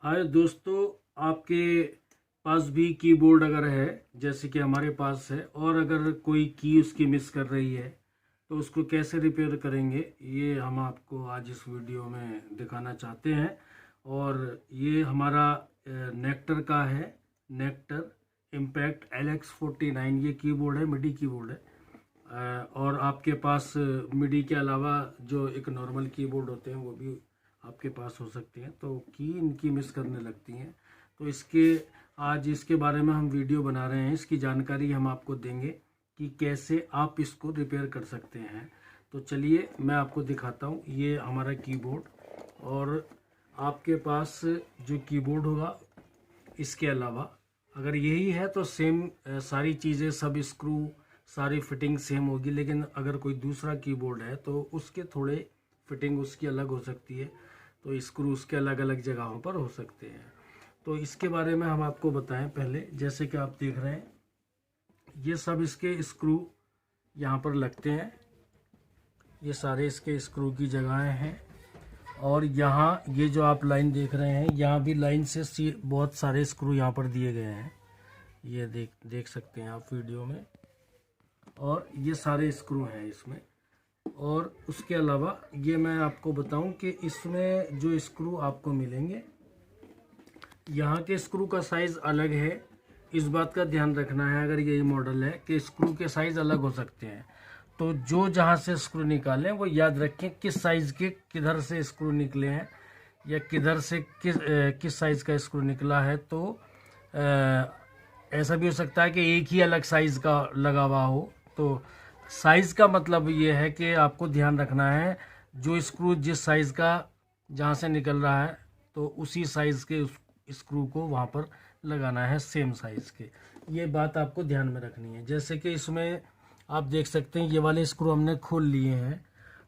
हाय दोस्तों, आपके पास भी कीबोर्ड अगर है जैसे कि हमारे पास है और अगर कोई की उसकी मिस कर रही है तो उसको कैसे रिपेयर करेंगे ये हम आपको आज इस वीडियो में दिखाना चाहते हैं। और ये हमारा नेक्टर का है, नेक्टर इम्पैक्ट LX49। ये कीबोर्ड है, मिडी कीबोर्ड है। और आपके पास मिडी के अलावा जो एक नॉर्मल कीबोर्ड होते हैं वो भी आपके पास हो सकती हैं, तो की इनकी मिस करने लगती हैं। तो आज इसके बारे में हम वीडियो बना रहे हैं। इसकी जानकारी हम आपको देंगे कि कैसे आप इसको रिपेयर कर सकते हैं। तो चलिए मैं आपको दिखाता हूँ। ये हमारा कीबोर्ड, और आपके पास जो कीबोर्ड होगा इसके अलावा अगर यही है तो सेम सारी चीज़ें, सब स्क्रू, सारी फिटिंग सेम होगी। लेकिन अगर कोई दूसरा कीबोर्ड है तो उसके थोड़े फिटिंग उसकी अलग हो सकती है, तो स्क्रू उसके अलग अलग जगहों पर हो सकते हैं। तो इसके बारे में हम आपको बताएं पहले। जैसे कि आप देख रहे हैं, ये सब इसके स्क्रू यहाँ पर लगते हैं। ये सारे इसके स्क्रू की जगहें हैं। और यहाँ ये जो आप लाइन देख रहे हैं, यहाँ भी लाइन से बहुत सारे स्क्रू यहाँ पर दिए गए हैं। ये देख सकते हैं आप वीडियो में। और ये सारे स्क्रू हैं इसमें। और उसके अलावा ये मैं आपको बताऊं कि इसमें जो स्क्रू आपको मिलेंगे, यहाँ के स्क्रू का साइज़ अलग है। इस बात का ध्यान रखना है अगर यही मॉडल है कि स्क्रू के साइज़ अलग हो सकते हैं। तो जो जहाँ से स्क्रू निकालें वो याद रखें किस साइज़ के किधर से स्क्रू निकले हैं, या किधर से किस साइज़ का स्क्रू निकला है। तो ऐसा भी हो सकता है कि एक ही अलग साइज़ का लगा हुआ हो। तो साइज़ का मतलब ये है कि आपको ध्यान रखना है जो स्क्रू जिस साइज़ का जहाँ से निकल रहा है तो उसी साइज़ के स्क्रू को वहाँ पर लगाना है, सेम साइज़ के। ये बात आपको ध्यान में रखनी है। जैसे कि इसमें आप देख सकते हैं ये वाले स्क्रू हमने खोल लिए हैं।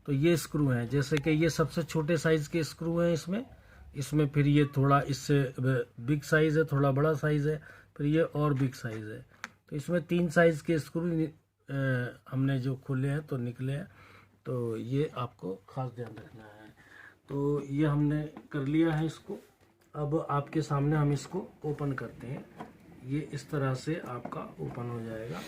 तो ये स्क्रू हैं, जैसे कि ये सबसे छोटे साइज़ के स्क्रू हैं इसमें फिर ये थोड़ा इससे बिग साइज़ है, थोड़ा बड़ा साइज़ है, फिर ये और बिग साइज़ है। तो इसमें 3 साइज़ के स्क्रू हमने जो खोले हैं तो निकले हैं। तो ये आपको खास ध्यान रखना है। तो ये हमने कर लिया है इसको। अब आपके सामने हम इसको ओपन करते हैं। ये इस तरह से आपका ओपन हो जाएगा।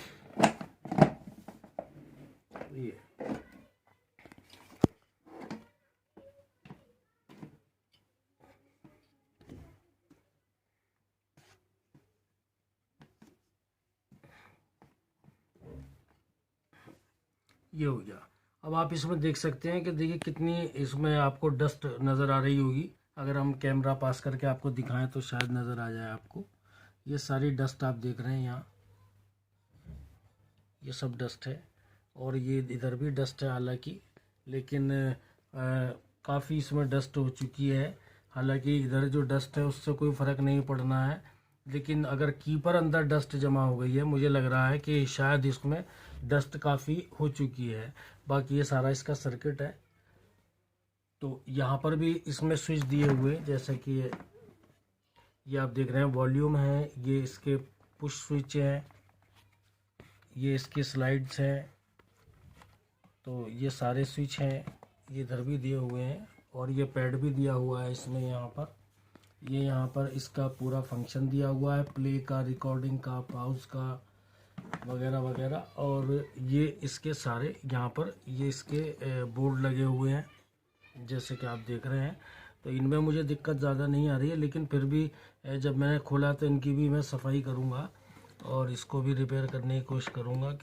ये हो गया। अब आप इसमें देख सकते हैं कि देखिए कितनी इसमें आपको डस्ट नज़र आ रही होगी। अगर हम कैमरा पास करके आपको दिखाएं तो शायद नज़र आ जाए आपको। ये सारी डस्ट आप देख रहे हैं यहाँ, ये सब डस्ट है। और ये इधर भी डस्ट है हालांकि, लेकिन काफ़ी इसमें डस्ट हो चुकी है। हालांकि इधर जो डस्ट है उससे कोई फ़र्क नहीं पड़ना है, लेकिन अगर कीपर अंदर डस्ट जमा हो गई है, मुझे लग रहा है कि शायद इसमें डस्ट काफ़ी हो चुकी है। बाकी ये सारा इसका सर्किट है। तो यहाँ पर भी इसमें स्विच दिए हुए, जैसे कि ये आप देख रहे हैं वॉल्यूम है, ये इसके पुश स्विच है, ये इसके स्लाइड्स हैं। तो ये सारे स्विच हैं, ये इधर भी दिए हुए हैं। और ये पैड भी दिया हुआ है इसमें। यहाँ पर इसका पूरा फंक्शन दिया हुआ है, प्ले का, रिकॉर्डिंग का, पॉज का, वगैरह वगैरह। और ये इसके सारे यहाँ पर ये इसके बोर्ड लगे हुए हैं, जैसे कि आप देख रहे हैं। तो इनमें मुझे दिक्कत ज़्यादा नहीं आ रही है, लेकिन फिर भी जब मैंने खोला तो इनकी भी मैं सफाई करूँगा और इसको भी रिपेयर करने की कोशिश करूँगा।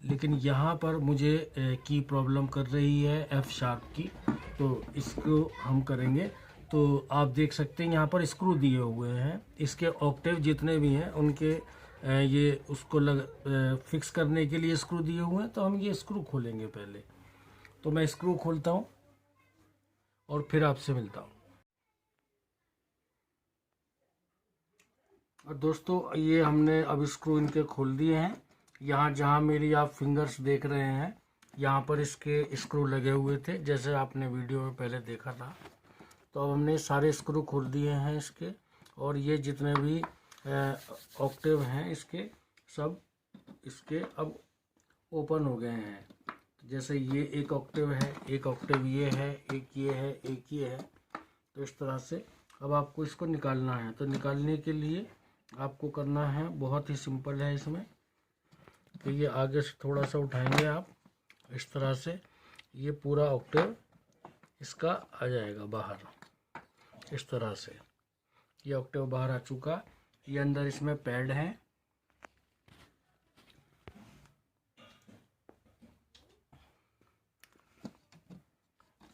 लेकिन यहाँ पर मुझे की प्रॉब्लम कर रही है F# की, तो इसको हम करेंगे। तो आप देख सकते हैं यहाँ पर स्क्रू दिए हुए हैं, इसके ऑक्टेव जितने भी हैं उनके ये उसको फिक्स करने के लिए स्क्रू दिए हुए हैं। तो हम ये स्क्रू खोलेंगे पहले। तो मैं स्क्रू खोलता हूँ और फिर आपसे मिलता हूँ। और दोस्तों ये हमने अब स्क्रू इनके खोल दिए हैं। यहाँ जहाँ मेरी आप फिंगर्स देख रहे हैं, यहाँ पर इसके स्क्रू लगे हुए थे, जैसे आपने वीडियो में पहले देखा था। तो अब हमने सारे स्क्रू खोल दिए हैं इसके। और ये जितने भी ऑक्टेव हैं इसके, सब इसके अब ओपन हो गए हैं। जैसे ये एक ऑक्टेव है, एक ऑक्टेव ये है, एक ये है, एक ये है। तो इस तरह से अब आपको इसको निकालना है, तो निकालने के लिए आपको करना है, बहुत ही सिंपल है इसमें। तो ये आगे से थोड़ा सा उठाएंगे आप इस तरह से, ये पूरा ऑक्टेव इसका आ जाएगा बाहर इस तरह से। ये ऑक्टेव बाहर आ चुका। ये अंदर इसमें पैड है,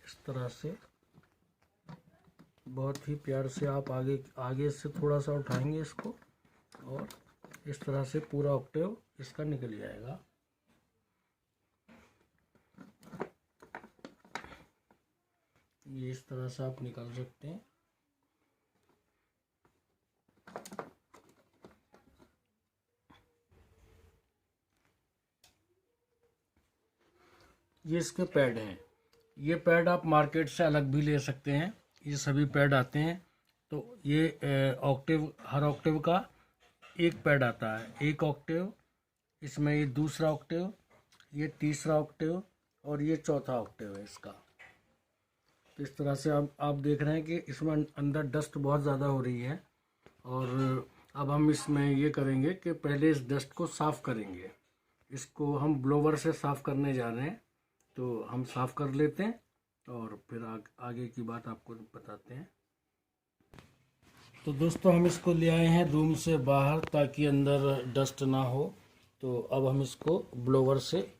इस तरह से बहुत ही प्यार से आप आगे से थोड़ा सा उठाएंगे इसको, और इस तरह से पूरा ऑक्टेव इसका निकल जाएगा। ये इस तरह से आप निकाल सकते हैं। ये इसके पैड हैं। ये पैड आप मार्केट से अलग भी ले सकते हैं, ये सभी पैड आते हैं। तो ये ऑक्टेव, हर ऑक्टेव का एक पैड आता है, एक ऑक्टेव, इसमें ये दूसरा ऑक्टेव, ये तीसरा ऑक्टेव और ये चौथा ऑक्टेव है इसका। तो इस तरह से आप देख रहे हैं कि इसमें अंदर डस्ट बहुत ज़्यादा हो रही है, और अब हम इसमें ये करेंगे कि पहले इस डस्ट को साफ़ करेंगे। इसको हम ब्लोवर से साफ़ करने जा रहे हैं, तो हम साफ़ कर लेते हैं और फिर आगे की बात आपको बताते हैं। तो दोस्तों हम इसको ले आए हैं रूम से बाहर ताकि अंदर डस्ट ना हो। तो अब हम इसको ब्लोवर से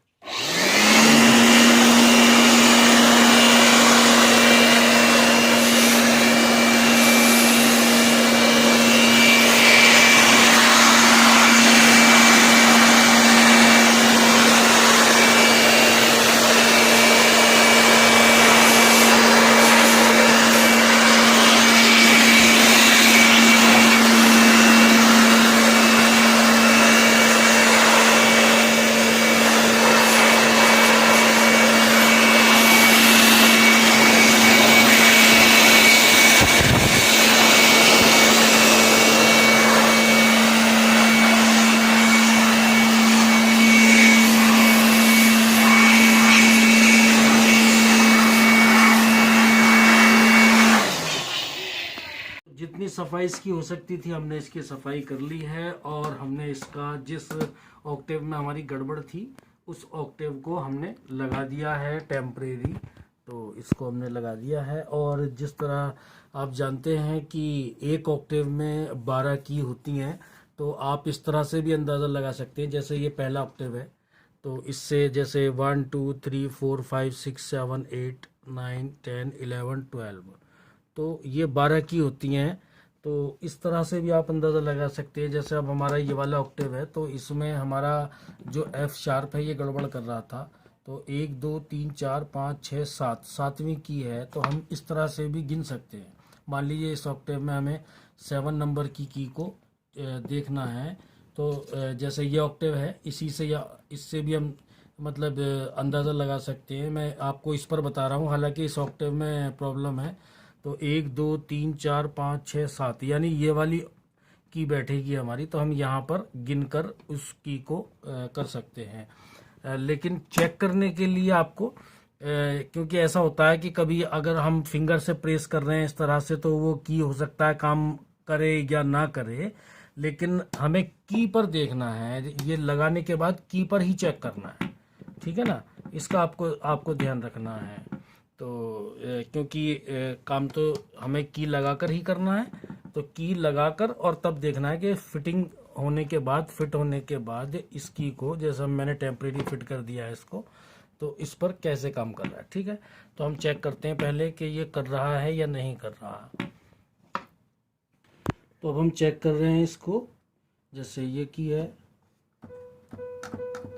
जितनी सफाई इसकी हो सकती थी हमने इसकी सफाई कर ली है, और हमने इसका जिस ऑक्टेव में हमारी गड़बड़ थी उस ऑक्टेव को हमने लगा दिया है टेम्परेरी। तो इसको हमने लगा दिया है, और जिस तरह आप जानते हैं कि एक ऑक्टेव में 12 की होती हैं, तो आप इस तरह से भी अंदाज़ा लगा सकते हैं। जैसे ये पहला ऑक्टेव है, तो इससे जैसे 1 2 3 4 5 6 7 8 9 10 11 12, तो ये 12 की होती हैं। तो इस तरह से भी आप अंदाज़ा लगा सकते हैं। जैसे अब हमारा ये वाला ऑक्टेव है, तो इसमें हमारा जो एफ शार्प है ये गड़बड़ कर रहा था। तो 1 2 3 4 5 6 7, सातवीं की है, तो हम इस तरह से भी गिन सकते हैं। मान लीजिए इस ऑक्टेव में हमें 7 नंबर की को देखना है, तो जैसे ये ऑक्टेव है, इसी से या इससे भी हम मतलब अंदाज़ा लगा सकते हैं। मैं आपको इस पर बता रहा हूँ, हालांकि इस ऑक्टेव में प्रॉब्लम है। तो 1 2 3 4 5 6 7, यानी ये वाली की बैठेगी हमारी, तो हम यहाँ पर गिनकर उस की को कर सकते हैं। लेकिन चेक करने के लिए आपको क्योंकि ऐसा होता है कि कभी अगर हम फिंगर से प्रेस कर रहे हैं इस तरह से, तो वो की हो सकता है काम करे या ना करे, लेकिन हमें की पर देखना है। ये लगाने के बाद की पर ही चेक करना है, ठीक है ना। इसका आपको ध्यान रखना है। तो क्योंकि काम तो हमें की लगाकर ही करना है, तो की लगाकर और तब देखना है कि फिटिंग होने के बाद, फिट होने के बाद इस की को, जैसे मैंने टेम्परेरी फिट कर दिया है इसको, तो इस पर कैसे काम कर रहा है, ठीक है। तो हम चेक करते हैं पहले कि ये कर रहा है या नहीं कर रहा। तो अब हम चेक कर रहे हैं इसको। जैसे ये की है,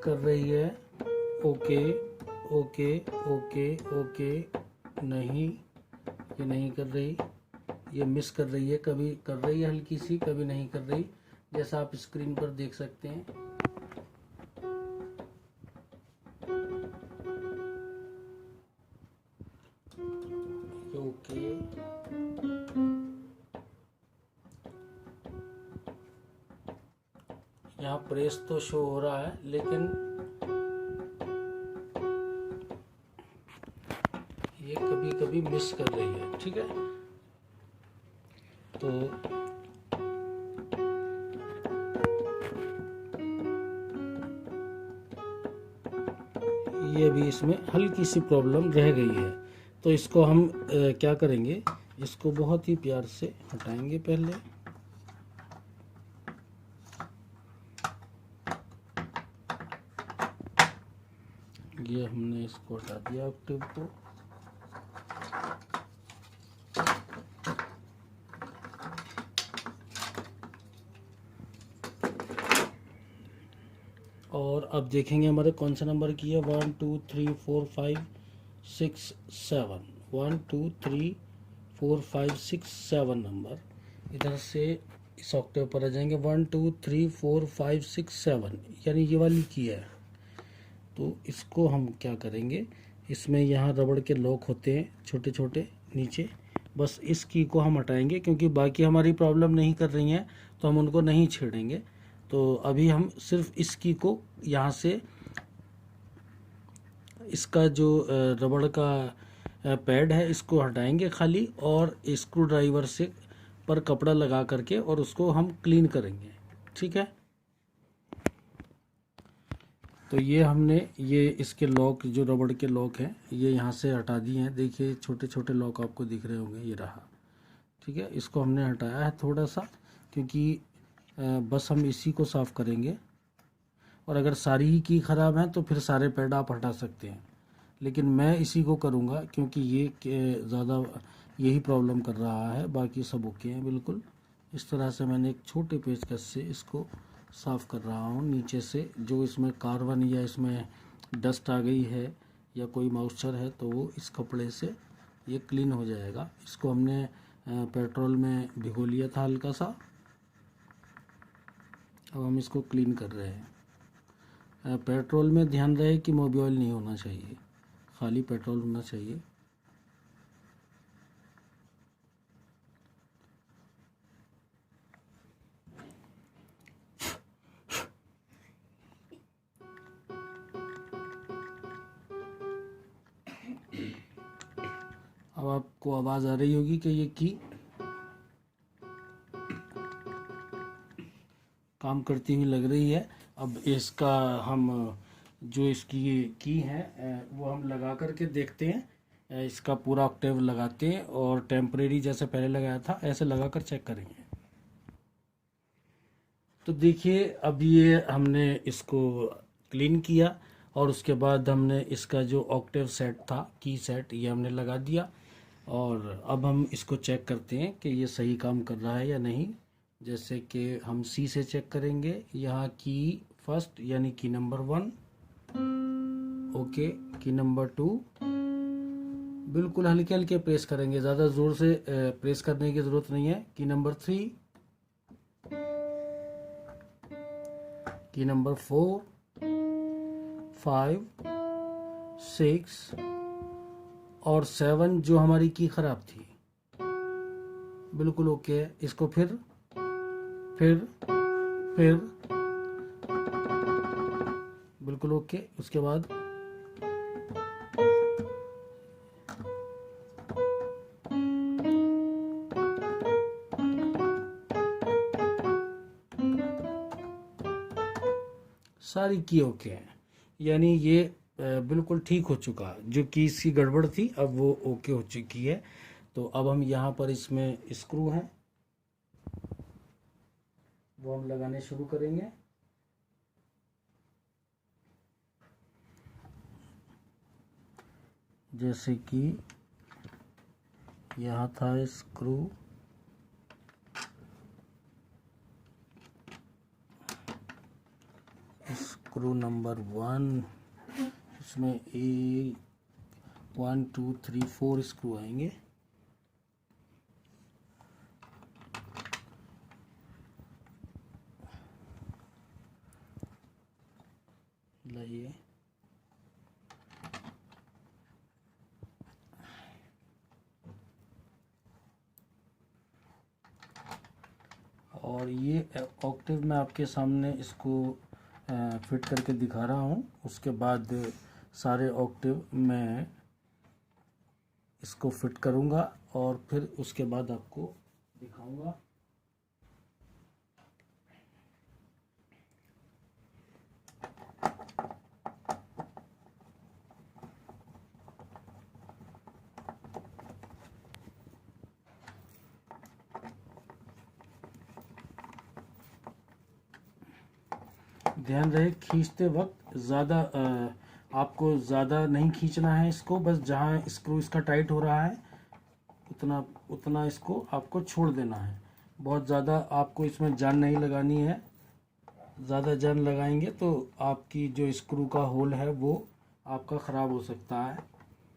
कर रही है, ओके ओके ओके ओके, नहीं ये नहीं कर रही, ये मिस कर रही है, कभी कर रही है हल्की सी, कभी नहीं कर रही, जैसा आप स्क्रीन पर देख सकते हैं। ओके, यहाँ प्रेस तो शो हो रहा है, लेकिन ये कभी कभी मिस कर रही है, ठीक है। तो ये भी इसमें हल्की सी प्रॉब्लम रह गई है। तो इसको हम क्या करेंगे, इसको बहुत ही प्यार से हटाएंगे पहले। ये हमने इसको हटा दिया ऑक्टेव को। और अब देखेंगे हमारे कौन सा नंबर की है। 1 2 3 4 5 6 7 1 2 3 4 5 6 7 नंबर इधर से इस ऑक्टेव पर आ जाएंगे। 1 2 3 4 5 6 7 यानी ये वाली की है। तो इसको हम क्या करेंगे, इसमें यहाँ रबड़ के लॉक होते हैं छोटे छोटे नीचे, बस इस की को हम हटाएंगे क्योंकि बाकी हमारी प्रॉब्लम नहीं कर रही हैं तो हम उनको नहीं छेड़ेंगे। तो अभी हम सिर्फ इस की को यहाँ से इसका जो रबड़ का पैड है इसको हटाएंगे खाली, और स्क्रू ड्राइवर से पर कपड़ा लगा करके और उसको हम क्लीन करेंगे। ठीक है। तो ये हमने ये इसके लॉक जो रबड़ के लॉक हैं ये यहाँ से हटा दिए हैं। देखिए छोटे छोटे लॉक आपको दिख रहे होंगे, ये रहा। ठीक है, इसको हमने हटाया है थोड़ा सा क्योंकि बस हम इसी को साफ़ करेंगे। और अगर सारी ही की ख़राब हैं तो फिर सारे पैड आप हटा सकते हैं, लेकिन मैं इसी को करूँगा क्योंकि ये ज़्यादा यही प्रॉब्लम कर रहा है, बाकी सब ओके हैं बिल्कुल। इस तरह से मैंने एक छोटे पेचकस से इसको साफ़ कर रहा हूँ नीचे से। जो इसमें कार्बन या इसमें डस्ट आ गई है या कोई मॉइस्चर है तो वो इस कपड़े से ये क्लीन हो जाएगा। इसको हमने पेट्रोल में भिगो लिया था हल्का सा, अब हम इसको क्लीन कर रहे हैं। पेट्रोल में ध्यान रहे कि मोबिल नहीं होना चाहिए, खाली पेट्रोल होना चाहिए। अब आपको आवाज़ आ रही होगी कि ये की काम करती हुई लग रही है। अब इसका हम जो इसकी की है वो हम लगा करके देखते हैं। इसका पूरा ऑक्टेव लगाते हैं और टेम्परेरी जैसे पहले लगाया था ऐसे लगा कर चेक करेंगे। तो देखिए अब ये हमने इसको क्लीन किया और उसके बाद हमने इसका जो ऑक्टेव सेट था, की सेट, ये हमने लगा दिया। और अब हम इसको चेक करते हैं कि ये सही काम कर रहा है या नहीं। जैसे कि हम सी से चेक करेंगे, यहाँ की फर्स्ट यानी की नंबर 1 ओके, की नंबर 2 बिल्कुल हल्के हल्के प्रेस करेंगे, ज़्यादा ज़ोर से प्रेस करने की ज़रूरत नहीं है। की नंबर 3, की नंबर 4 5 6 और 7 जो हमारी की ख़राब थी बिल्कुल ओके है। इसको फिर बिल्कुल ओके। उसके बाद सारी की ओके है, यानी ये बिल्कुल ठीक हो चुका। जो की इसकी गड़बड़ थी अब वो ओके हो चुकी है। तो अब हम यहाँ पर इसमें स्क्रू हैं वो हम लगाने शुरू करेंगे। जैसे कि यहाँ था स्क्रू, स्क्रू नंबर 1, इसमें 1 2 3 4 स्क्रू आएंगे। लाइए, और ये ऑक्टेव मैं आपके सामने इसको फिट करके दिखा रहा हूँ। उसके बाद सारे ऑक्टेव मैं इसको फिट करूँगा और फिर उसके बाद आपको दिखाऊंगा। ध्यान रहे खींचते वक्त ज़्यादा आपको ज़्यादा नहीं खींचना है इसको, बस जहाँ स्क्रू इसका टाइट हो रहा है उतना उतना इसको आपको छोड़ देना है। बहुत ज़्यादा आपको इसमें जान नहीं लगानी है, ज़्यादा जान लगाएंगे तो आपकी जो स्क्रू का होल है वो आपका ख़राब हो सकता है,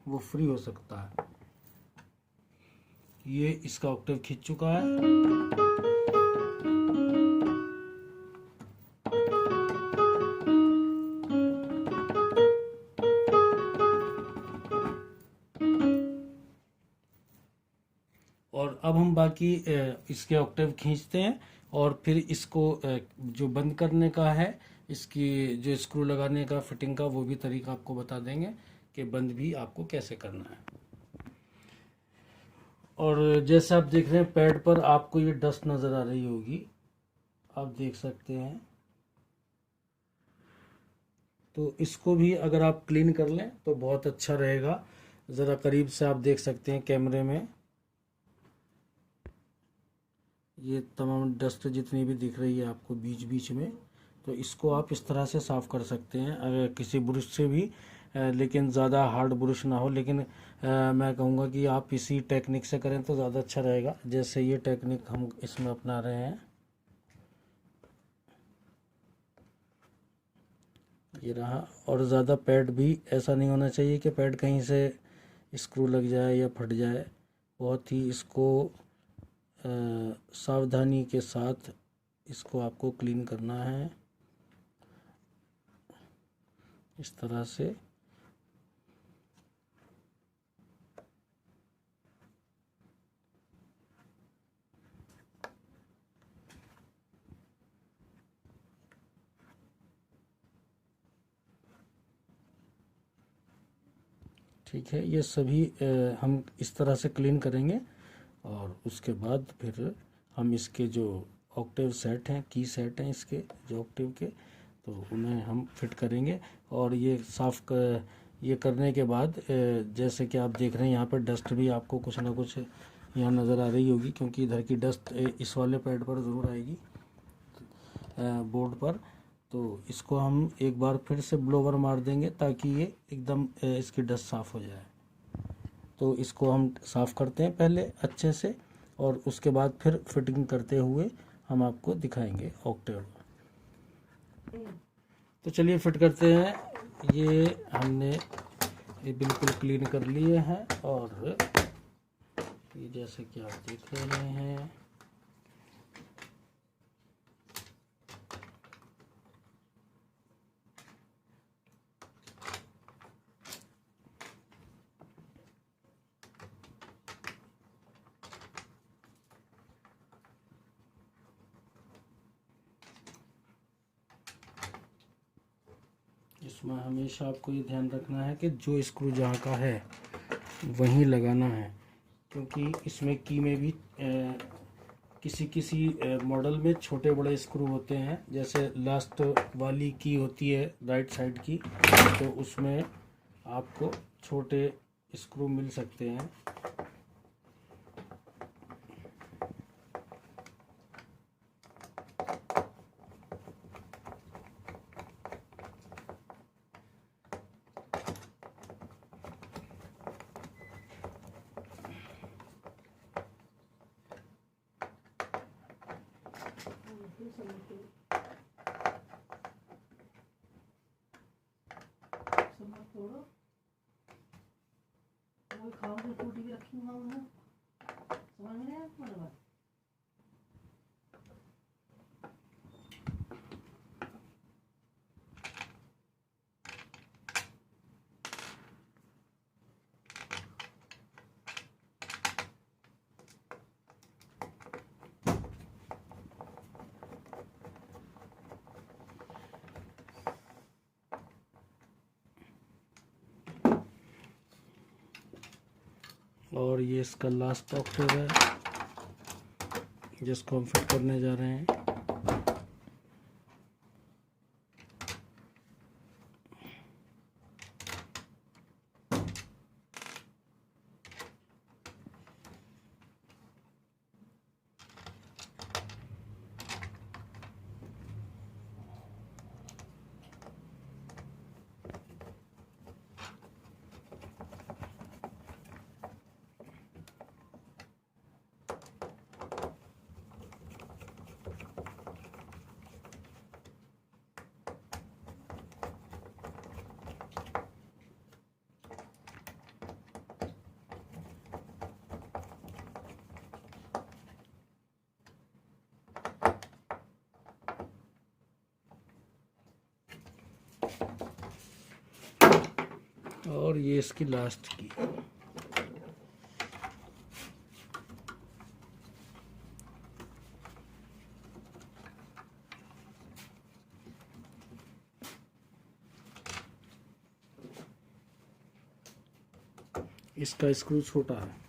वो फ्री हो सकता है। ये इसका ऑक्टेव खींच चुका है। और अब हम बाकी इसके ऑक्टेव खींचते हैं और फिर इसको जो बंद करने का है, इसकी जो स्क्रू लगाने का फिटिंग का, वो भी तरीका आपको बता देंगे कि बंद भी आपको कैसे करना है। और जैसे आप देख रहे हैं पैड पर आपको ये डस्ट नज़र आ रही होगी, आप देख सकते हैं। तो इसको भी अगर आप क्लीन कर लें तो बहुत अच्छा रहेगा। ज़रा करीब से आप देख सकते हैं कैमरे में, ये तमाम डस्ट जितनी भी दिख रही है आपको बीच बीच में, तो इसको आप इस तरह से साफ़ कर सकते हैं अगर किसी ब्रश से भी, लेकिन ज़्यादा हार्ड ब्रश ना हो। लेकिन मैं कहूँगा कि आप इसी टेक्निक से करें तो ज़्यादा अच्छा रहेगा, जैसे ये टेक्निक हम इसमें अपना रहे हैं। ये रहा। और ज़्यादा पैड भी ऐसा नहीं होना चाहिए कि पैड कहीं से स्क्रू लग जाए या फट जाए। बहुत ही इसको सावधानी के साथ इसको आपको क्लीन करना है इस तरह से। ठीक है, ये सभी हम इस तरह से क्लीन करेंगे और उसके बाद फिर हम इसके जो ऑक्टेव सेट हैं, की सेट हैं इसके जो ऑक्टेव के, तो उन्हें हम फिट करेंगे। और ये ये करने के बाद जैसे कि आप देख रहे हैं यहाँ पर डस्ट भी आपको कुछ ना कुछ यहाँ नज़र आ रही होगी, क्योंकि इधर की डस्ट इस वाले पैड पर ज़रूर आएगी बोर्ड पर। तो इसको हम एक बार फिर से ब्लोवर मार देंगे ताकि ये एकदम इसकी डस्ट साफ़ हो जाए। तो इसको हम साफ़ करते हैं पहले अच्छे से, और उसके बाद फिर फिटिंग करते हुए हम आपको दिखाएंगे ऑक्टेव। तो चलिए फिट करते हैं। ये हमने ये बिल्कुल क्लीन कर लिए हैं और ये जैसे कि आप देख रहे हैं इसमें हमेशा आपको ये ध्यान रखना है कि जो स्क्रू जहाँ का है वहीं लगाना है, क्योंकि इसमें की में भी किसी मॉडल में छोटे बड़े स्क्रू होते हैं। जैसे लास्ट वाली की होती है राइट साइड की, तो उसमें आपको छोटे स्क्रू मिल सकते हैं। और ये इसका लास्ट ऑक्टेव है। जिसको हम फिट करने जा रहे हैं। और ये इसकी लास्ट की। इसका स्क्रू छोटा है।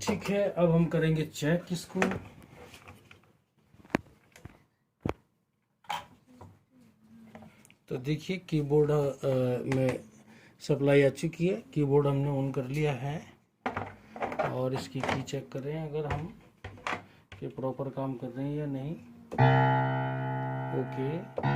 ठीक है, अब हम करेंगे चेक इसको। तो देखिए कीबोर्ड में सप्लाई आ चुकी है। कीबोर्ड हमने ऑन कर लिया है और इसकी की चेक करें अगर हम ये प्रॉपर काम कर रहे हैं या नहीं। Okay,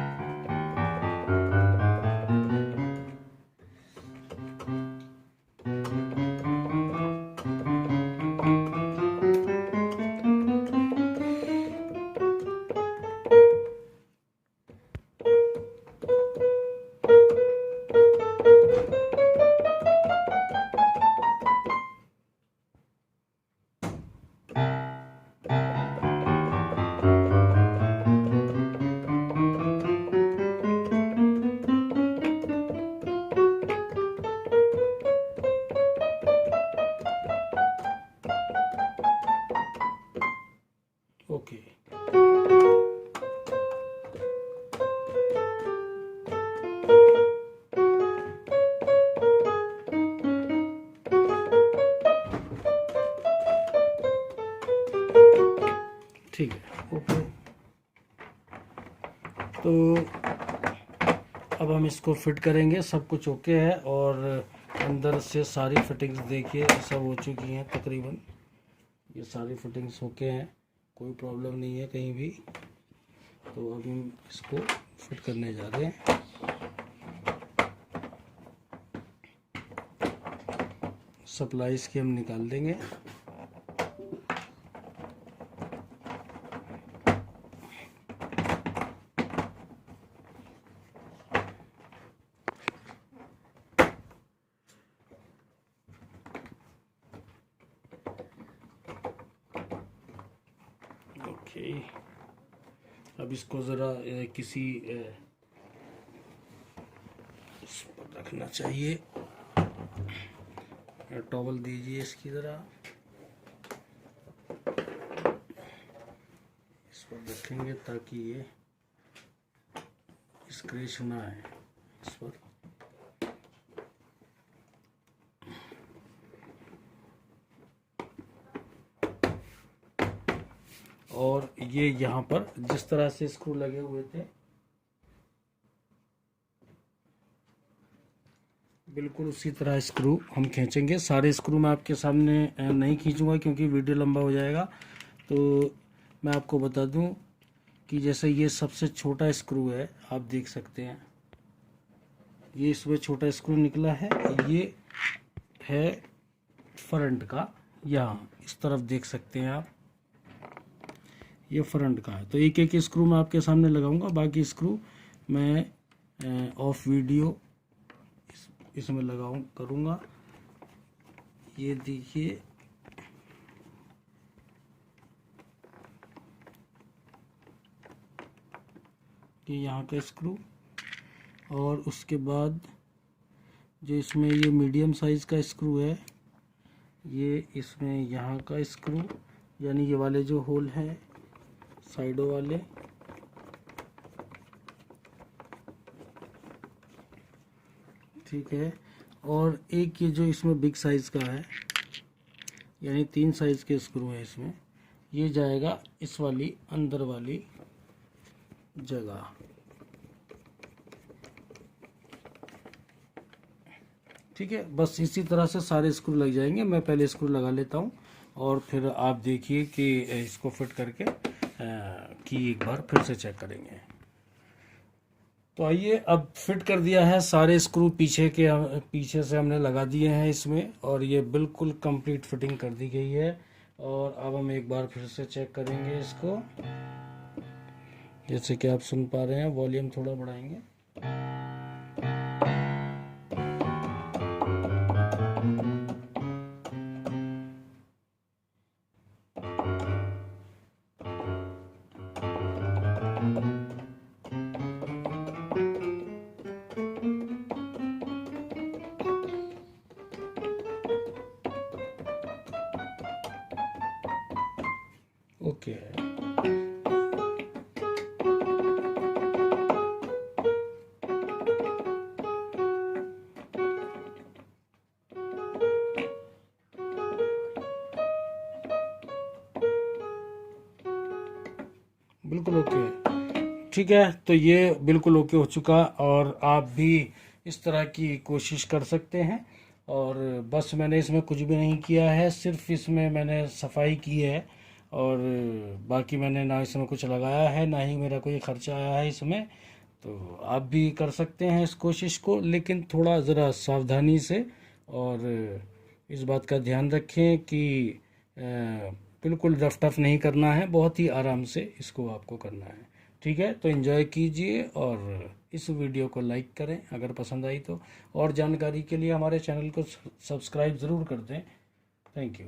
okay. ठीक है, ओके। तो अब हम इसको फिट करेंगे। सब कुछ ओके है और अंदर से सारी फिटिंग्स देखिए सब हो चुकी हैं तकरीबन। ये सारी फिटिंग्स ओके हैं, कोई प्रॉब्लम नहीं है कहीं भी। तो अब हम इसको फिट करने जा रहे हैं। सप्लाई इसकी हम निकाल देंगे। ओके, अब इसको ज़रा किसी इस पर रखना चाहिए। टॉवल दीजिए इसकी ज़रा, इस पर रखेंगे ताकि ये स्क्रैच ना आए इस पर। और ये यहाँ पर जिस तरह से स्क्रू लगे हुए थे बिल्कुल उसी तरह स्क्रू हम खींचेंगे। सारे स्क्रू मैं आपके सामने नहीं खींचूंगा क्योंकि वीडियो लंबा हो जाएगा। तो मैं आपको बता दूं कि जैसे ये सबसे छोटा स्क्रू है, आप देख सकते हैं ये इसमें छोटा स्क्रू निकला है। ये है फ्रंट का, यहाँ इस तरफ देख सकते हैं आप, ये फ्रंट का है। तो एक एक स्क्रू मैं आपके सामने लगाऊंगा, बाकी स्क्रू मैं ऑफ वीडियो इसमें करूंगा। ये देखिए ये यहाँ का स्क्रू, और उसके बाद जो इसमें ये मीडियम साइज़ का स्क्रू है, ये इसमें यहाँ का स्क्रू, यानी ये वाले जो होल हैं साइडों वाले, ठीक है। और एक ये जो इसमें बिग साइज़ का है, यानी 3 साइज़ के स्क्रू हैं इसमें, ये जाएगा इस वाली अंदर वाली जगह। ठीक है, बस इसी तरह से सारे स्क्रू लग जाएंगे। मैं पहले स्क्रू लगा लेता हूँ और फिर आप देखिए कि इसको फिट करके की एक बार फिर से चेक करेंगे। तो आइए, अब फिट कर दिया है सारे स्क्रू, पीछे से हमने लगा दिए हैं इसमें, और ये बिल्कुल कंप्लीट फिटिंग कर दी गई है। और अब हम एक बार फिर से चेक करेंगे इसको। जैसे कि आप सुन पा रहे हैं, वॉल्यूम थोड़ा बढ़ाएंगे। ओके, बिल्कुल ओके। ठीक है, तो ये बिल्कुल ओके हो चुका, और आप भी इस तरह की कोशिश कर सकते हैं। और बस मैंने इसमें कुछ भी नहीं किया है, सिर्फ इसमें मैंने सफाई की है, और बाकी मैंने ना इसमें कुछ लगाया है, ना ही मेरा कोई खर्चा आया है इसमें। तो आप भी कर सकते हैं इस कोशिश को, लेकिन थोड़ा ज़रा सावधानी से, और इस बात का ध्यान रखें कि बिल्कुल रफ टफ नहीं करना है, बहुत ही आराम से इसको आपको करना है। ठीक है, तो एंजॉय कीजिए और इस वीडियो को लाइक करें अगर पसंद आई तो, और जानकारी के लिए हमारे चैनल को सब्सक्राइब ज़रूर कर दें। Thank you.